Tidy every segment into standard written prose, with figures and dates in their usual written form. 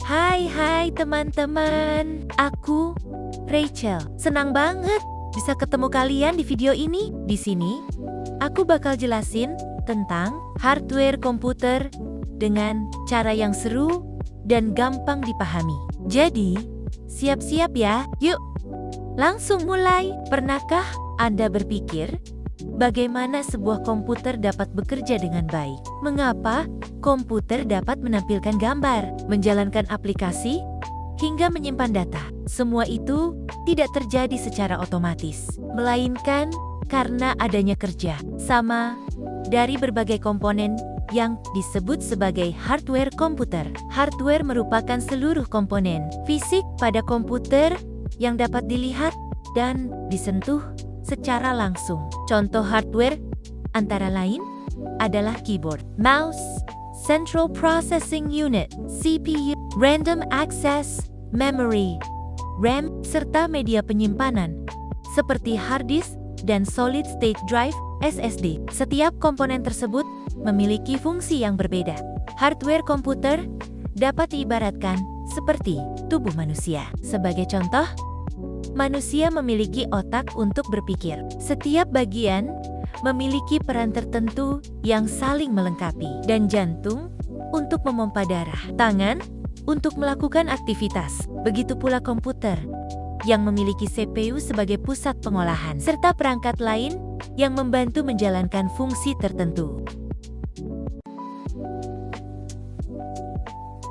Hai teman-teman, aku Rachel. Senang banget bisa ketemu kalian di video ini. Di sini, aku bakal jelasin tentang hardware komputer dengan cara yang seru dan gampang dipahami. Jadi, siap-siap ya. Yuk, langsung mulai. Pernahkah Anda berpikir bagaimana sebuah komputer dapat bekerja dengan baik? Mengapa komputer dapat menampilkan gambar, menjalankan aplikasi, hingga menyimpan data? Semua itu tidak terjadi secara otomatis, melainkan karena adanya kerja sama dari berbagai komponen yang disebut sebagai hardware komputer. Hardware merupakan seluruh komponen fisik pada komputer yang dapat dilihat dan disentuh secara langsung. Contoh hardware antara lain adalah keyboard, mouse, Central Processing Unit, CPU, Random Access Memory, RAM, serta media penyimpanan seperti hard disk dan solid state drive, SSD. Setiap komponen tersebut memiliki fungsi yang berbeda. Hardware komputer dapat diibaratkan seperti tubuh manusia. Sebagai contoh, manusia memiliki otak untuk berpikir. Setiap bagian memiliki peran tertentu yang saling melengkapi, dan jantung untuk memompa darah, tangan untuk melakukan aktivitas. Begitu pula komputer yang memiliki CPU sebagai pusat pengolahan, serta perangkat lain yang membantu menjalankan fungsi tertentu.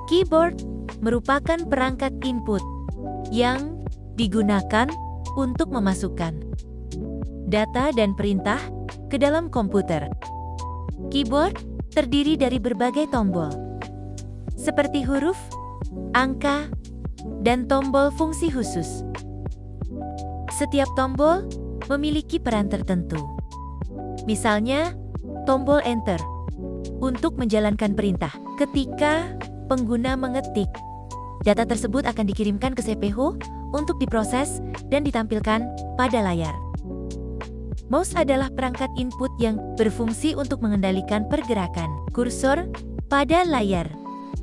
Keyboard merupakan perangkat input yang digunakan untuk memasukkan data dan perintah ke dalam komputer. Keyboard terdiri dari berbagai tombol, seperti huruf, angka, dan tombol fungsi khusus. Setiap tombol memiliki peran tertentu. Misalnya, tombol Enter untuk menjalankan perintah. Ketika pengguna mengetik, data tersebut akan dikirimkan ke CPU untuk diproses dan ditampilkan pada layar. Mouse adalah perangkat input yang berfungsi untuk mengendalikan pergerakan kursor pada layar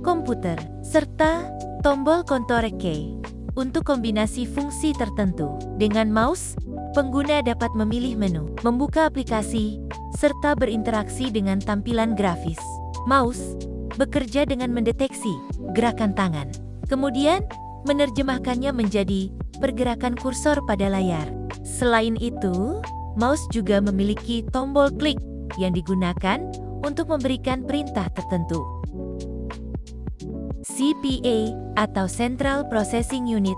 komputer, serta tombol Ctrl key untuk kombinasi fungsi tertentu. Dengan mouse, pengguna dapat memilih menu, membuka aplikasi, serta berinteraksi dengan tampilan grafis. Mouse bekerja dengan mendeteksi gerakan tangan, kemudian menerjemahkannya menjadi pergerakan kursor pada layar. Selain itu, mouse juga memiliki tombol klik yang digunakan untuk memberikan perintah tertentu. CPA atau Central Processing Unit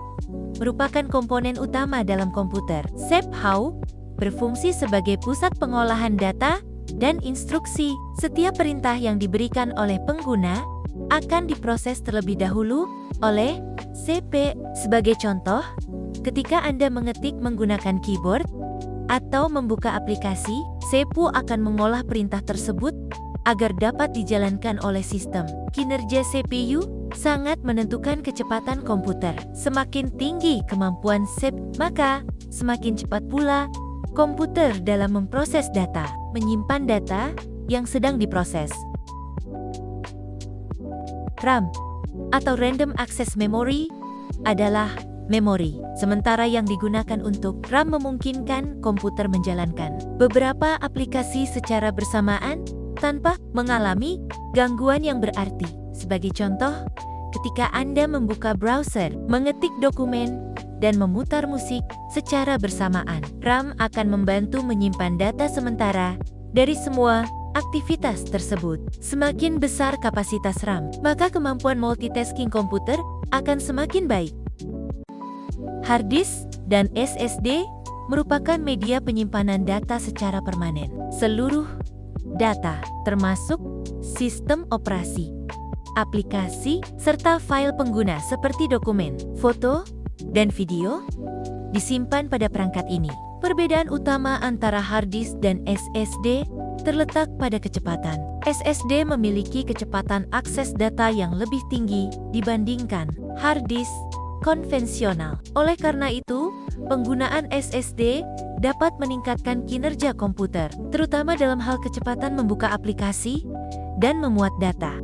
merupakan komponen utama dalam komputer. CPU berfungsi sebagai pusat pengolahan data dan instruksi. Setiap perintah yang diberikan oleh pengguna akan diproses terlebih dahulu oleh CPU. Sebagai contoh, ketika Anda mengetik menggunakan keyboard atau membuka aplikasi, CPU akan mengolah perintah tersebut agar dapat dijalankan oleh sistem. Kinerja CPU sangat menentukan kecepatan komputer. Semakin tinggi kemampuan CPU, maka semakin cepat pula komputer dalam memproses data, menyimpan data yang sedang diproses. RAM atau Random Access Memory adalah memori, sementara yang digunakan untuk RAM memungkinkan komputer menjalankan beberapa aplikasi secara bersamaan tanpa mengalami gangguan yang berarti. Sebagai contoh, ketika Anda membuka browser, mengetik dokumen, dan memutar musik secara bersamaan, RAM akan membantu menyimpan data sementara dari semua aktivitas tersebut. Semakin besar kapasitas RAM, maka kemampuan multitasking komputer akan semakin baik. Hard disk dan SSD merupakan media penyimpanan data secara permanen. Seluruh data, termasuk sistem operasi, aplikasi, serta file pengguna seperti dokumen, foto, dan video, disimpan pada perangkat ini. Perbedaan utama antara hard disk dan SSD terletak pada kecepatan. SSD memiliki kecepatan akses data yang lebih tinggi dibandingkan hard disk konvensional. Oleh karena itu, penggunaan SSD dapat meningkatkan kinerja komputer, terutama dalam hal kecepatan membuka aplikasi dan memuat data.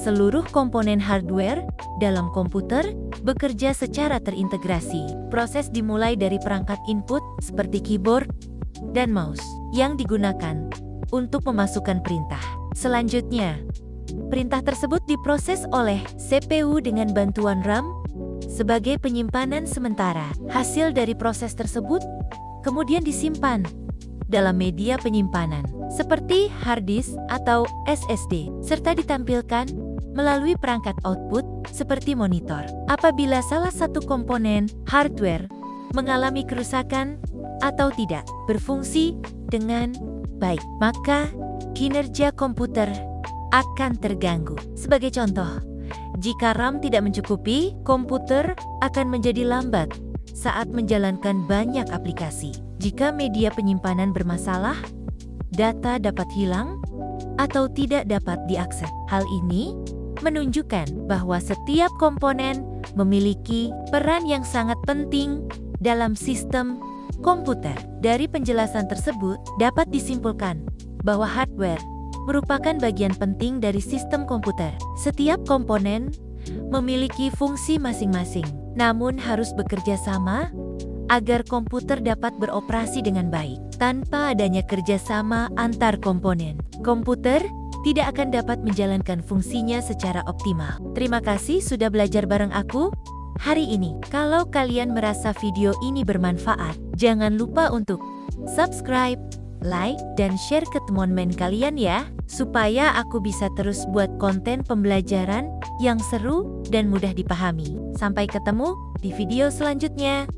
Seluruh komponen hardware dalam komputer bekerja secara terintegrasi. Proses dimulai dari perangkat input seperti keyboard dan mouse yang digunakan untuk memasukkan perintah. Selanjutnya, perintah tersebut diproses oleh CPU dengan bantuan RAM sebagai penyimpanan sementara. Hasil dari proses tersebut kemudian disimpan dalam media penyimpanan seperti hard disk atau SSD, serta ditampilkan melalui perangkat output seperti monitor. Apabila salah satu komponen hardware mengalami kerusakan atau tidak berfungsi dengan baik, maka kinerja komputer akan terganggu. Sebagai contoh, jika RAM tidak mencukupi, komputer akan menjadi lambat saat menjalankan banyak aplikasi. Jika media penyimpanan bermasalah, data dapat hilang atau tidak dapat diakses. Hal ini menunjukkan bahwa setiap komponen memiliki peran yang sangat penting dalam sistem komputer. Dari penjelasan tersebut, dapat disimpulkan bahwa hardware merupakan bagian penting dari sistem komputer. Setiap komponen memiliki fungsi masing-masing, namun harus bekerja sama agar komputer dapat beroperasi dengan baik. Tanpa adanya kerjasama antar komponen, komputer tidak akan dapat menjalankan fungsinya secara optimal. Terima kasih sudah belajar bareng aku hari ini. Kalau kalian merasa video ini bermanfaat, jangan lupa untuk subscribe, like, dan share ke teman-teman kalian ya, supaya aku bisa terus buat konten pembelajaran yang seru dan mudah dipahami. Sampai ketemu di video selanjutnya.